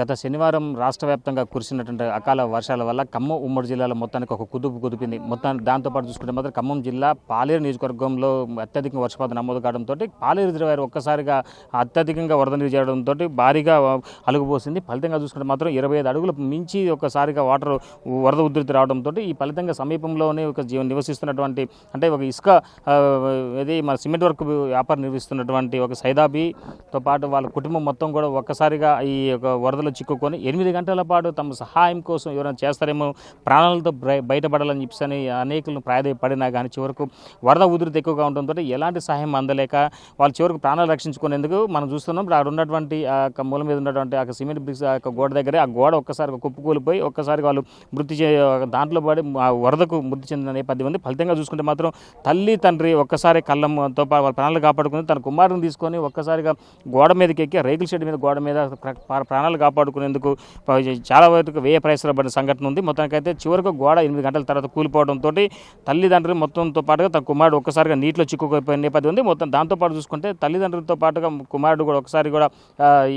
గత శనివారం రాష్ట్ర వ్యాప్తంగా కురిసినటువంటి అకాల వర్షాల వల్ల ఖమ్మం ఉమ్మడి జిల్లాలో మొత్తానికి ఒక కుదిపింది. మొత్తానికి దాంతోపాటు చూసుకుంటే మాత్రం ఖమ్మం జిల్లా పాలేరు నియోజకవర్గంలో అత్యధికంగా వర్షపాతం నమోదు కావడంతో పాలేరు రిజర్వాయర్ ఒక్కసారిగా అత్యధికంగా వరద నీరు చేయడంతో భారీగా అలుగుపోసింది. ఫలితంగా చూసుకుంటే మాత్రం 25 అడుగులు మించి ఒక్కసారిగా వరద ఉధృతి రావడంతో ఈ ఫలితంగా సమీపంలోనే ఒక నివసిస్తున్నటువంటి అంటే ఒక ఇసుక ఇది మన సిమెంట్ వర్క్ వ్యాపారం నిర్వహిస్తున్నటువంటి ఒక సైదాబీతో పాటు వాళ్ళ కుటుంబం మొత్తం కూడా ఒక్కసారిగా ఈ యొక్క వరదలో చిక్కుకొని 8 గంటల పాటు తమ సహాయం కోసం ఎవరైనా చేస్తారేమో, ప్రాణాలతో బయటపడాలని చెప్పి అనేకులను ప్రాధాయపడినా కానీ చివరకు వరద ఉధృతి ఎక్కువగా ఉండడంతో ఎలాంటి సహాయం అందలేక వాళ్ళు చివరకు ప్రాణాలు రక్షించుకునేందుకు మనం చూస్తున్నాం. అక్కడ ఉన్నటువంటి ఆ మూల మీద ఉన్నటువంటి ఆ సిమెంట్ బ్రిక్స్ ఆ గోడ దగ్గరే ఆ గోడ ఒక్కసారి కుప్పకూలిపోయి ఒక్కసారి వాళ్ళు దాంట్లో పడి వరదకు మృతి చెందిన నేపథ్యం ఉంది. ఫలితంగా చూసుకుంటే మాత్రం తల్లి తండ్రి ఒక్కసారి కళ్ళంతో వాళ్ళ ప్రాణాలు కాపాడుకుని తన కుమారుని తీసుకొని ఒక్కసారిగా గోడ మీదకి ఎక్కి రేకుల షెడ్ మీద గోడ మీద ప్రాణాలు కాపాడుకునేందుకు చాలా వరకు వ్యయ ప్రయాసపడిన సంఘటన ఉంది. మొత్తానికైతే చివరకు గోడ 8 గంటల తర్వాత కూలిపోవడంతో తల్లిదండ్రులు మొత్తంతో పాటుగా తన కుమారుడు ఒక్కసారిగా నీటిలో చిక్కుకుపోయిన నేపథ్యం ఉంది. మొత్తం దాంతోపాటు చూసుకుంటే తల్లిదండ్రులతో పాటుగా కుమారుడు కూడా ఒకసారి కూడా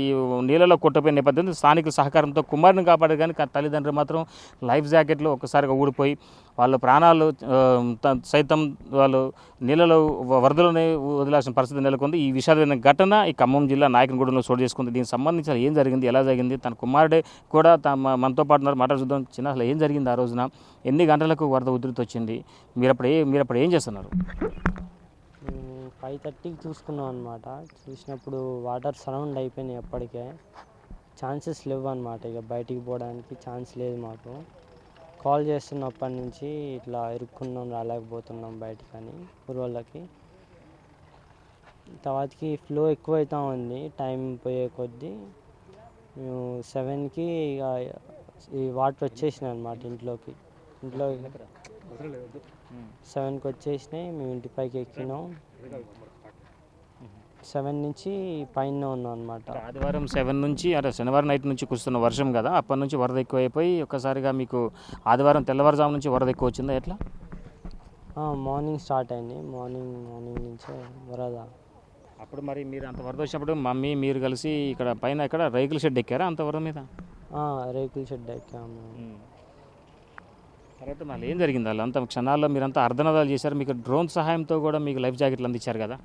ఈ నీళ్ళలో కొట్టుపోయిన నేపథ్యం ఉంది. స్థానికుల సహకారంతో కుమారుని కాపాడారు కానీ తల్లిదండ్రులు మాత్రం లైఫ్ జాకెట్లు ఒక్కసారిగా ఊడిపోయి వాళ్ళ ప్రాణాలు సైతం వాళ్ళు నీళ్ళలో వరదలోనే వదిలాల్సిన పరిస్థితి నెలకొంది. ఈ విషాదమైన ఘటన ఈ ఖమ్మం జిల్లా నాయకనగూడెంలో చోటు చేసుకుంది. దీనికి సంబంధించి ఏం జరిగింది, ఎలా జరిగింది, తన కుమారుడే కూడా మనతో పాటు ఉన్నారు, మాట చూద్దాం. చిన్న అసలు ఏం జరిగింది ఆ రోజున, ఎన్ని గంటలకు వరద ఉధృతి వచ్చింది, మీరు ఏం చేస్తున్నారు? 5:30కి చూసుకున్నాం అనమాట. చూసినప్పుడు వాటర్ సరౌండ్ అయిపోయినాయి. అప్పటికే ఛాన్సెస్ లేవు అనమాట, ఇక బయటికి పోవడానికి ఛాన్స్ లేదు మాకు. కాల్ చేస్తున్నప్పటి నుంచి ఇట్లా ఇరుక్కున్నాం, రాలేకపోతున్నాం బయటకని ఊరోళ్ళకి. తర్వాతకి ఫ్లో ఎక్కువ అవుతూ ఉంది టైం పోయే కొద్దీ. మేము 7కి ఇక ఈ వాటర్ వచ్చేసినాయి అనమాట ఇంట్లో 7కి వచ్చేసినాయి. మేము ఇంటి పైకి ఎక్కినాం. 7 నుంచి పైన ఉన్నాం అనమాట. ఆదివారం 7 నుంచి అంటే శనివారం నైట్ నుంచి కురుస్తున్న వర్షం కదా, అప్పటి నుంచి వరద ఎక్కువైపోయి ఒక్కసారిగా మీకు ఆదివారం తెల్లవారుజాము నుంచి వరద ఎక్కువ వచ్చిందా ఎట్లా? మార్నింగ్ స్టార్ట్ అయింది. మార్నింగ్ నుంచే వరద. అప్పుడు మరి మీరు అంత వరద వచ్చినప్పుడు మమ్మీ మీరు కలిసి ఇక్కడ పైన ఎక్కడ రేకుల షెడ్ ఎక్కారా అంత వరద మీద? రేకుల షెడ్ ఎక్కాము. తర్వాత మళ్ళీ ఏం జరిగింది? వాళ్ళు అంత క్షణాల్లో మీరంతా అర్ధనాదాలు చేశారు. మీకు డ్రోన్ సహాయంతో కూడా మీకు లైఫ్ జాకెట్లు అందించారు కదా?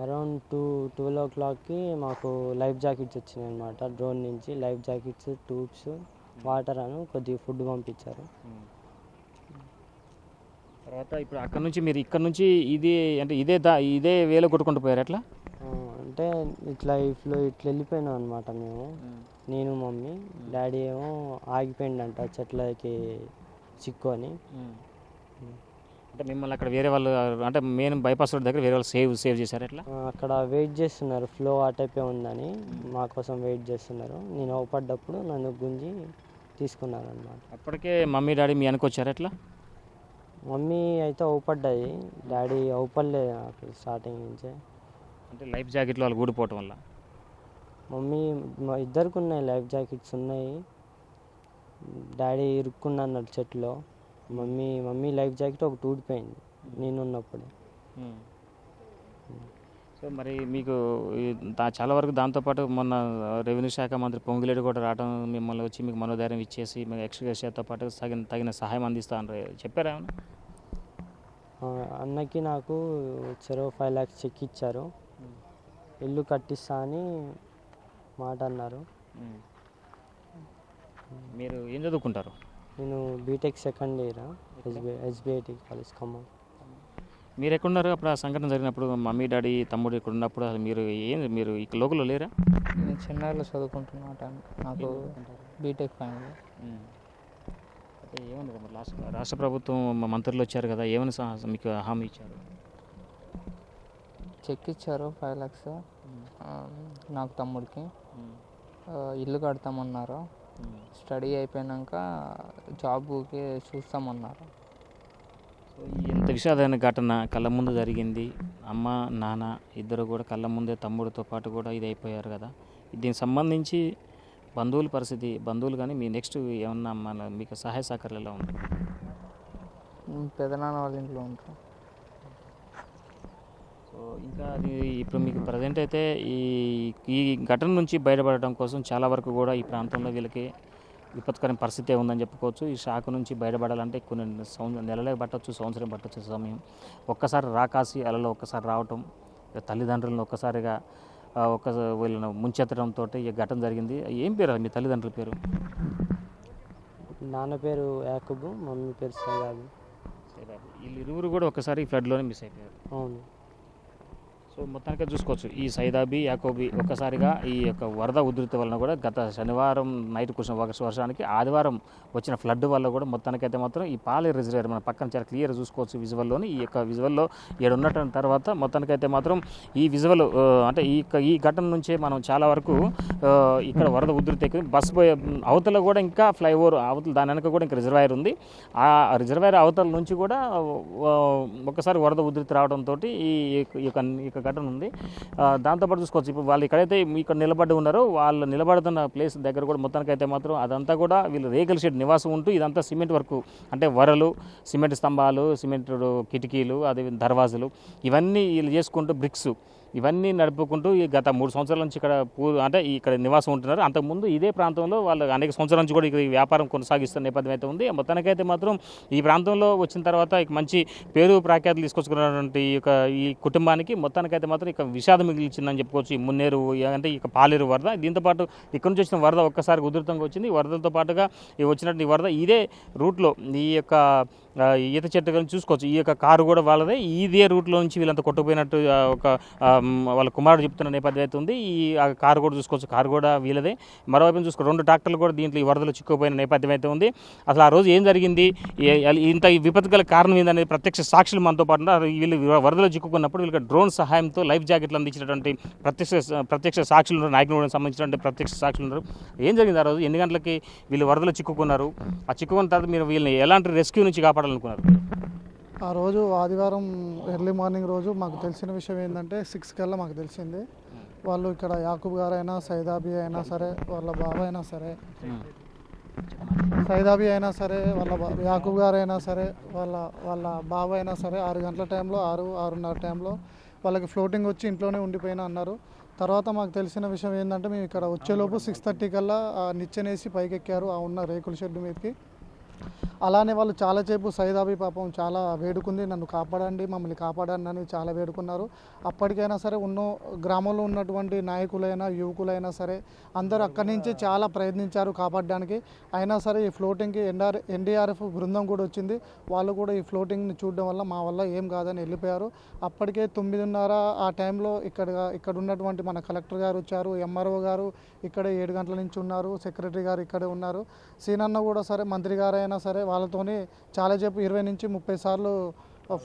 అరౌండ్ 12 o'clockకి మాకు లైఫ్ జాకెట్స్ వచ్చినాయి అనమాట. డ్రోన్ నుంచి లైఫ్ జాకెట్స్, ట్యూబ్స్, వాటర్ కొద్దిగా ఫుడ్ పంపించారు. తర్వాత ఇప్పుడు అక్కడ నుంచి మీరు ఇక్కడ నుంచి ఇదే వేలో కొట్టుకుంటూ పోయారు ఎట్లా? అంటే ఇట్లా వెళ్ళిపోయినాం అనమాట మేము. నేను మమ్మీ, డాడీ ఏమో ఆగిపోయిందంట చెట్లకి చిక్కుని. అంటే మిమ్మల్ని అక్కడ వేరే వాళ్ళు అంటే మెయిన్ బైపాస్ రోడ్ దగ్గర వేరే వాళ్ళు సేవ్ చేశారు ఎట్లా? అక్కడ వెయిట్ చేస్తున్నారు, ఫ్లో అటైపే ఉందని మా కోసం వెయిట్ చేస్తున్నారు. నేను అవపడ్డప్పుడు నన్ను గుంజి తీసుకున్నారు అనమాట. అప్పటికే మమ్మీ డాడీ మీ వెనకొచ్చారు ఎట్లా? మమ్మీ అయితే అవపడ్డాయి, డాడీ అవపడలేదు నాకు స్టార్టింగ్ నుంచే. అంటే లైఫ్ జాకెట్లు వాళ్ళు ఊడిపోవటం వల్ల? మమ్మీ మా ఇద్దరికి ఉన్నాయి, లైఫ్ జాకెట్స్ ఉన్నాయి. డాడీ ఇరుక్కున్నా అన్నాడు చెట్టులో. మమ్మీ లైఫ్ జాకెట్ ఒకటి ఊడిపోయింది నేనున్నప్పుడు. సో మరి మీకు చాలా వరకు దాంతోపాటు మొన్న రెవెన్యూ శాఖ మంత్రి పొంగులేడు కూడా రావడం, మిమ్మల్ని వచ్చి మీకు మనోధైర్యం ఇచ్చేసి మీకు ఎక్స్‌గ్రేషియాతో పాటు తగిన సహాయం అందిస్తా అని చెప్పారా? అన్నకి నాకు చెరో 5 lakhs చెక్ ఇచ్చారు. ఇల్లు కట్టిస్తా అని మాట అన్నారు. మీరు ఏం చదువుకుంటారు? నేను BTech second year, SBIT college Khammam. మీరు ఎక్కడున్నారు అప్పుడు ఆ సంఘటన జరిగినప్పుడు? మమ్మీ డాడీ తమ్ముడు ఇక్కడ ఉన్నప్పుడు అసలు మీరు ఇక్కడ లోకల్లో లేరా? నేను చెన్నైలో చదువుకుంటున్నా టైం, నాకు బీటెక్ ఫైనల్. ఏమన్నారు మరి రాష్ట్ర ప్రభుత్వం మంత్రులు వచ్చారు కదా, ఏమైనా మీకు హామీ ఇచ్చారు? చెక్ ఇచ్చారు 5 lakhs నాకు తమ్ముడికి. ఇల్లు కడతామన్నారు. స్టడీ అయిపోయాక జాబ్కి చూస్తామన్నారు. ఇంత విషాదమైన ఘటన కళ్ళ ముందు జరిగింది. అమ్మ నాన్న ఇద్దరు కూడా కళ్ళ ముందే తమ్ముడితో పాటు కూడా ఇది అయిపోయారు కదా. దీనికి సంబంధించి బంధువులు కానీ మీ నెక్స్ట్ ఏమన్నా మీకు సహాయ సహకారాలు ఎలా ఉంది? పెదనాన్న వాళ్ళ ఇంట్లో ఉంటారు. సో ఇంకా అది ఇప్పుడు మీకు ప్రజెంట్ అయితే ఈ ఈ ఘటన నుంచి బయటపడడం కోసం చాలా వరకు కూడా ఈ ప్రాంతంలో వీళ్ళకి విపత్కరమైన పరిస్థితి ఉందని చెప్పుకోవచ్చు. ఈ షాక్ నుంచి బయటపడాలంటే కొన్ని నెలలే పట్టవచ్చు, సంవత్సరం పట్టవచ్చు సమయం. ఒక్కసారి రాకాసి అలలో ఒక్కసారి రావటం, తల్లిదండ్రులను ఒక్కసారిగా వీళ్ళను ముంచెత్తడంతో ఈ ఘటన జరిగింది. ఏం పేరు మీ తల్లిదండ్రుల పేరు? నాన్న పేరు యాకూబు, మమ్మీ పేరు సైదాబి. వీళ్ళు ఇరువురు కూడా ఒకసారి ఫ్లడ్లోనే మిస్ అయిపోయారు. అవును. సో మొత్తానికి చూసుకోవచ్చు ఈ సైదాబి యాకోబి ఒక్కసారిగా ఈ యొక్క వరద ఉధృతి వలన కూడా గత శనివారం నైట్ కురిసిన వర్షానికి ఆదివారం వచ్చిన ఫ్లడ్ వల్ల కూడా మొత్తానికైతే మాత్రం ఈ పాలేరు రిజర్వేర్ మన పక్కన చాలా క్లియర్ చూసుకోవచ్చు విజువల్లోని. ఈ యొక్క విజువల్లో ఉన్నట్టు తర్వాత మొత్తానికైతే మాత్రం ఈ విజువల్ అంటే ఈ ఘటన నుంచే మనం చాలా వరకు ఇక్కడ వరద ఉధృతి ఎక్కువ బస్సు పోయే అవతల కూడా ఇంకా ఫ్లైఓవర్ అవతల దాని వెనక కూడా ఇంకా రిజర్వాయర్ ఉంది. ఆ రిజర్వాయర్ అవతల నుంచి కూడా ఒకసారి వరద ఉధృతి రావడంతో ఈ ఘటన ఉంది. దాంతోపాటు చూసుకోవచ్చు ఇప్పుడు వాళ్ళు ఎక్కడైతే ఇక్కడ నిలబడి ఉన్నారో వాళ్ళు నిలబడుతున్న ప్లేస్ దగ్గర కూడా మొత్తానికైతే మాత్రం అదంతా కూడా వీళ్ళు రేకుల షెడ్ నివాసం ఉంటూ ఇదంతా సిమెంట్ వర్క్ అంటే వరలు, సిమెంట్ స్తంభాలు, సిమెంట్ కిటికీలు, అదే దర్వాజులు ఇవన్నీ వీళ్ళు చేసుకుంటూ బ్రిక్స్ ఇవన్నీ నడుపుకుంటూ ఈ గత 3 సంవత్సరాల నుంచి ఇక్కడ నివాసం ఉంటున్నారు. అంతకుముందు ఇదే ప్రాంతంలో వాళ్ళు అనేక సంవత్సరాల నుంచి కూడా ఇక్కడ వ్యాపారం కొనసాగిస్తున్న నేపథ్యం అయితే ఉంది. మొత్తానికైతే మాత్రం ఈ ప్రాంతంలో వచ్చిన తర్వాత మంచి పేరు ప్రఖ్యాతులు తీసుకొచ్చుకున్నటువంటి ఈ కుటుంబానికి మొత్తానికైతే మాత్రం ఇక విషాదం మిగిలిచిందని చెప్పుకోవచ్చు. ఈ మున్నేరు అంటే ఇక పాలేరు వరద, దీంతోపాటు ఇక్కడ నుంచి వచ్చిన వరద ఒక్కసారి ఉధృతంగా వచ్చింది. వరదలతో పాటుగా వచ్చినటువంటి వరద ఇదే రూట్లో ఈ యొక్క ఈత చెట్టు గురించి చూసుకోవచ్చు. ఈ యొక్క కారు కూడా వాళ్ళదే, ఇదే రూట్లో నుంచి వీళ్ళంతా కొట్టుకుపోయినట్టు వాళ్ళ కుమారుడు చెప్తున్న నేపథ్యం అయితే ఉంది. ఈ కారు కూడా చూసుకోవచ్చు, కారు కూడా వీళ్ళదే. మరోవైపు చూసుకో 2 ట్రాక్టర్లు కూడా దీంట్లో ఈ వరదలు చిక్కుపోయిన నేపథ్యం అయితే ఉంది. అసలు ఆ రోజు ఏం జరిగింది, ఇంత విపత్తు గల కారణం ఏందనేది ప్రత్యక్ష సాక్షులు మనతో పాటు వీళ్ళు వరదలు చిక్కుకున్నప్పుడు వీళ్ళకి డ్రోన్ సహాయంతో లైఫ్ జాకెట్లు అందించినటువంటి ప్రత్యక్ష సాక్షులు ఉన్నారు, నాయకులకు సంబంధించినటువంటి ప్రత్యక్ష సాక్షులు ఉన్నారు. ఏం జరిగింది ఆ రోజు, ఎన్ని గంటలకి వీళ్ళు వరదలు చిక్కుకున్నారు, ఆ చిక్కుకున్న తర్వాత మీరు వీళ్ళని ఎలాంటి రెస్క్యూ నుంచి కాపాడాలనుకున్నారు? ఆ రోజు ఆదివారం ఎర్లీ మార్నింగ్ రోజు మాకు తెలిసిన విషయం ఏంటంటే 6 కల్లా మాకు తెలిసింది. వాళ్ళు ఇక్కడ యాకూబ్ గారైనా సైదాబి అయినా సరే, వాళ్ళ బాబాయ్ అయినా సరే, సైదాబి అయినా సరే, యాకూబ్ గారైనా సరే, వాళ్ళ బాబాయ్ అయినా సరే 6 గంటల టైంలో 6:30 టైంలో వాళ్ళకి ఫ్లోటింగ్ వచ్చి ఇంట్లోనే ఉండిపోయినా అన్నారు. తర్వాత మాకు తెలిసిన విషయం ఏంటంటే మేము ఇక్కడ వచ్చేలోపు 6:30 కల్లా నిచ్చెనేసి పైకెక్కారు ఆ ఉన్న రేకుల షెడ్ మీదకి. అలానే వాళ్ళు చాలాసేపు సైదాబి పాపం చాలా వేడుకుంది, నన్ను కాపాడండి, మమ్మల్ని కాపాడండి అని చాలా వేడుకున్నారు. అప్పటికైనా సరే గ్రామంలో ఉన్నటువంటి నాయకులైనా యువకులైనా సరే అందరూ అక్కడి నుంచి చాలా ప్రయత్నించారు కాపాడడానికి. అయినా సరే ఈ ఫ్లోటింగ్కి ఎన్డీఆర్ఎఫ్ బృందం కూడా వచ్చింది. వాళ్ళు కూడా ఈ ఫ్లోటింగ్ని చూడడం వల్ల మా వల్ల ఏం కాదని వెళ్ళిపోయారు. అప్పటికే 9:30 ఆ టైంలో ఇక్కడ ఉన్నటువంటి మన కలెక్టర్ గారు వచ్చారు, ఎంఆర్ఓ గారు ఇక్కడే 7 గంటల నుంచి ఉన్నారు, సెక్రటరీ గారు ఇక్కడే ఉన్నారు, సీనన్న కూడా సరే, మంత్రి గారు అయినా సరే వాళ్ళతోని చాలాసేపు 20 నుంచి 30 సార్లు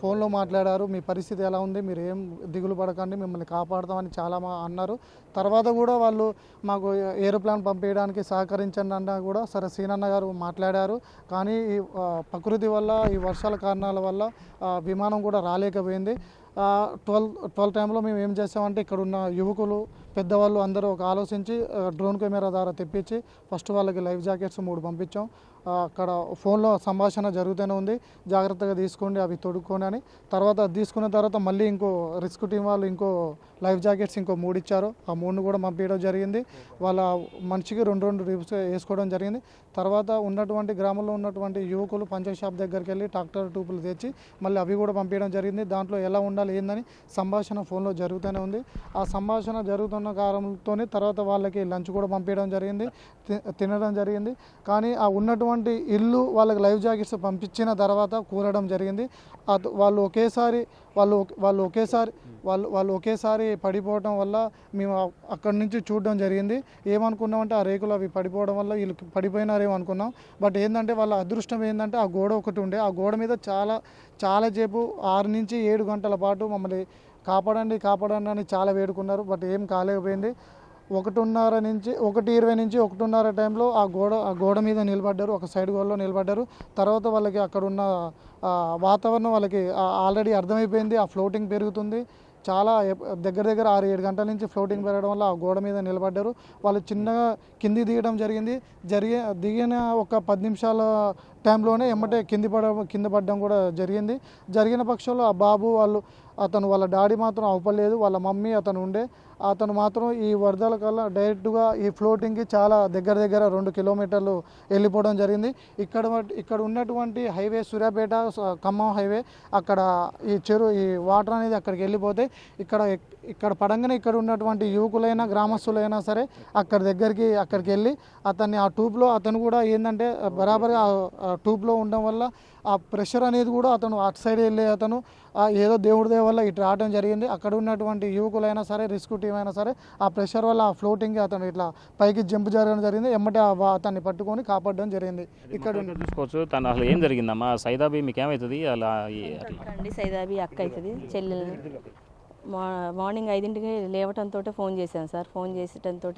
ఫోన్లో మాట్లాడారు. మీ పరిస్థితి ఎలా ఉంది, మీరు ఏం దిగులు పడకండి, మిమ్మల్ని కాపాడుతామని చాలా అన్నారు. తర్వాత కూడా వాళ్ళు మాకు ఏరోప్లేన్ పంపించడానికి సహకరించండి అన్నా కూడా సరే సీనన్న గారు మాట్లాడారు. కానీ ఈ ప్రకృతి వల్ల, ఈ వర్షాల కారణాల వల్ల విమానం కూడా రాలేకపోయింది. 12 టైంలో మేము ఏం చేసామంటే ఇక్కడ ఉన్న యువకులు, పెద్దవాళ్ళు అందరూ ఆలోచించి డ్రోన్ కెమెరా ద్వారా తెప్పించి ఫస్ట్ వాళ్ళకి లైఫ్ జాకెట్స్ 3 పంపించాం. అక్కడ ఫోన్లో సంభాషణ జరుగుతూనే ఉంది, జాగ్రత్తగా తీసుకోండి అవి తొడుక్కొని అని. తర్వాత తీసుకున్న తర్వాత మళ్ళీ ఇంకో రిస్క్ టీం వాళ్ళు ఇంకో లైఫ్ జాకెట్స్ ఇంకో 3 ఇచ్చారు. ఆ 3ను కూడా పంపించడం జరిగింది. వాళ్ళ మనిషికి 2 రిప్స్ వేసుకోవడం జరిగింది. తర్వాత ఉన్నటువంటి గ్రామంలో ఉన్నటువంటి యువకులు పంచాయత్ షాప్ దగ్గరికి వెళ్ళి ట్రాక్టర్ ట్యూబులు తెచ్చి మళ్ళీ అవి కూడా పంపించడం జరిగింది. దాంట్లో ఎలా ఉండాలి ఏందని సంభాషణ ఫోన్లో జరుగుతూనే ఉంది. ఆ సంభాషణ జరుగుతున్న కారణంతో తర్వాత వాళ్ళకి లంచ్ కూడా పంపించడం జరిగింది, తినడం జరిగింది. కానీ ఆ ఉన్నటువంటి ఇల్లు వాళ్ళకి లైఫ్ జాకెట్స్ పంపించిన తర్వాత కూలడం జరిగింది. వాళ్ళు ఒకేసారి పడిపోవడం వల్ల మేము అక్కడి నుంచి చూడడం జరిగింది. ఏమనుకున్నామంటే ఆ రేకులు అవి పడిపోవడం వల్ల వీళ్ళు పడిపోయినారేమో అనుకున్నాం. బట్ ఏంటంటే వాళ్ళ అదృష్టం ఏంటంటే ఆ గోడ ఒకటి ఉండే, ఆ గోడ మీద చాలాసేపు 6 నుంచి 7 గంటల పాటు మమ్మల్ని కాపాడండి అని చాలా వేడుకున్నారు. బట్ ఏం కాలేకపోయింది. 1:30 నుంచి 1:20 నుంచి 1:30 టైంలో ఆ గోడ మీద నిలబడ్డారు, ఒక సైడ్ గోడలో నిలబడ్డారు. తర్వాత వాళ్ళకి అక్కడ ఉన్న వాతావరణం వాళ్ళకి ఆల్రెడీ అర్థమైపోయింది, ఆ ఫ్లోటింగ్ పెరుగుతుంది. చాలా దగ్గర 6-7 గంటల నుంచి ఫ్లోటింగ్ పెరగడం వల్ల ఆ గోడ మీద నిలబడ్డారు. వాళ్ళు చిన్నగా కింది దిగడం జరిగింది. దిగిన ఒక 10 నిమిషాల టైంలోనే ఎమ్మటే కింద పడడం కూడా జరిగింది. జరిగిన పక్షంలో ఆ బాబు వాళ్ళు అతను వాళ్ళ డాడీ మాత్రం అవపలేదు, వాళ్ళ మమ్మీ అతను ఉండే. అతను మాత్రం ఈ వరదల కల్లా డైరెక్ట్గా ఈ ఫ్లోటింగ్కి చాలా దగ్గర 2 కిలోమీటర్లు వెళ్ళిపోవడం జరిగింది. ఇక్కడ ఉన్నటువంటి హైవే సూర్యాపేట ఖమ్మం హైవే, అక్కడ ఈ వాటర్ అనేది అక్కడికి వెళ్ళిపోతే ఇక్కడ పడంగానే ఇక్కడ ఉన్నటువంటి యువకులైనా గ్రామస్తులైనా సరే అక్కడికి వెళ్ళి అతన్ని ఆ ట్యూబ్లో అతను కూడా ఏంటంటే బరాబర్గా ఆ ట్యూబ్లో ఉండడం వల్ల ఆ ప్రెషర్ అనేది కూడా అతను అటు సైడ్ వెళ్ళే అతను ఏదో దేవుడి దయ వల్ల ఇటు రావడం జరిగింది. అక్కడ ఉన్నటువంటి యువకులైనా సరే రెస్క్యూ టీం అయినా సరే ఆ ప్రెషర్ వల్ల ఆ ఫ్లోటింగ్ అతను ఇట్లా పైకి జంప్ జరగడం జరిగింది. ఎమ్మటే అతన్ని పట్టుకొని కాపాడడం జరిగింది. ఇక్కడ చూసుకోవచ్చు తను అసలు ఏం జరిగిందమ్మా సైదాబి మీకు ఏమవుతుంది అలా అండి సైదాబి అక్క అవుతుంది చెల్లెలు. మార్నింగ్ 5ంటికి లేవటంతో ఫోన్ చేశాను సార్. ఫోన్ చేసేటంతో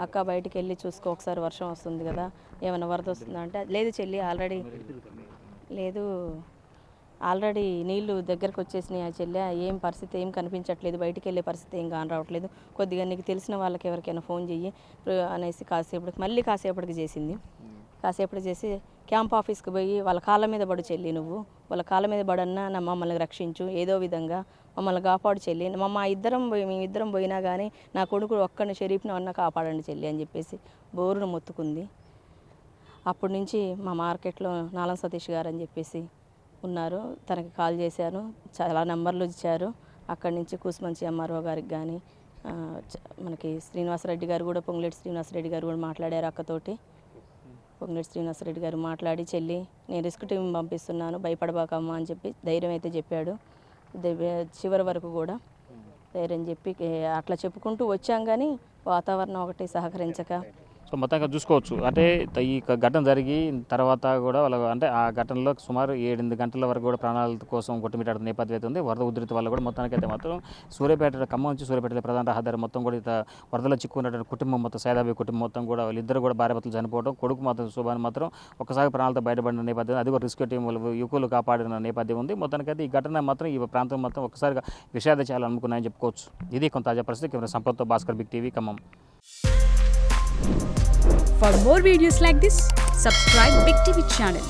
అక్క బయటికి వెళ్ళి చూసుకో ఒకసారి, వర్షం వస్తుంది కదా ఏమైనా వరద వస్తుందా అంటే లేదు చెల్లి ఆల్రెడీ నీళ్లు దగ్గరకు వచ్చేసినాయి ఆ చెల్లె, ఏం పరిస్థితి ఏం కనిపించట్లేదు, బయటికి వెళ్ళే పరిస్థితి ఏం రావట్లేదు, కొద్దిగా నీకు తెలిసిన వాళ్ళకి ఎవరికైనా ఫోన్ చెయ్యి అనేసి కాసేపటికి చేసింది. కాసేపటికి చేసి క్యాంప్ ఆఫీస్కి పోయి వాళ్ళ కాళ్ళ మీద పడు చెల్లి, నువ్వు వాళ్ళ కాళ్ళ మీద పడన్నా నా మమ్మల్ని రక్షించు, ఏదో విధంగా మమ్మల్ని కాపాడు చెల్లి, మేమిద్దరం పోయినా కానీ నా కొడుకు ఒక్కడిని షరీఫ్ని అన్న కాపాడండి చెల్లి అని చెప్పేసి బోరును మొత్తుకుంది. అప్పటి నుంచి మా మార్కెట్లో నాలం సతీష్ గారు అని చెప్పేసి ఉన్నారు, తనకి కాల్ చేశాను, చాలా నెంబర్లు ఇచ్చారు. అక్కడి నుంచి కూసుమంచి ఎంఆర్ఓ గారికి కానీ మనకి శ్రీనివాసరెడ్డి గారు కూడా పొంగులేటి శ్రీనివాసరెడ్డి గారు కూడా మాట్లాడారు అక్కతోటి. పొంగులేటి శ్రీనివాసరెడ్డి గారు మాట్లాడి చెల్లి నేను రిస్క్ టీం పంపిస్తున్నాను భయపడబాకమ్మా అని చెప్పి ధైర్యం అయితే చెప్పాడు. చివరి వరకు కూడా ధైర్యం చెప్పి అట్లా చెప్పుకుంటూ వచ్చాం. కానీ వాతావరణం ఒకటి సహకరించక సో మొత్తంగా చూసుకోవచ్చు. అంటే ఈ ఘటన జరిగి తర్వాత కూడా వాళ్ళ అంటే ఆ ఘటనలో సుమారు 7-8 గంటల వరకు కూడా ప్రాణాల కోసం కొట్టుమిట్టాడుతున్న నేపథ్యం అయితే ఉంది. వరద ఉధృతి వల్ల కూడా మొత్తానికైతే మాత్రం ఖమ్మం నుంచి సూర్యాపేట ప్రధాన రహదారి మొత్తం కూడా వరదలో చిక్కున్నటువంటి కుటుంబం మొత్తం సైదాబి కుటుంబం మొత్తం కూడా వాళ్ళిద్దరు కూడా భార్యాభర్తలు చనిపోవడం, కొడుకు మాత్రం శుభాన్ని మాత్రం ఒక్కసారి ప్రాణాలతో బయటపడిన నేపథ్యం, అది కూడా రిస్క్యూ టీం యువకులు కాపాడిన నేపథ్యం ఉంది. మొత్తానికైతే ఈ ఘటన మాత్రం ఈ ప్రాంతం మొత్తం ఒక్కసారిగా విషాద చేయాలని అనుకున్నాయని చెప్పుకోవచ్చు. ఇది కొంత తాజా పరిస్థితి. కెమెరా సంపత్తో Bhaskar, Big TV, Khammam. For more videos like this, subscribe Big TV channel.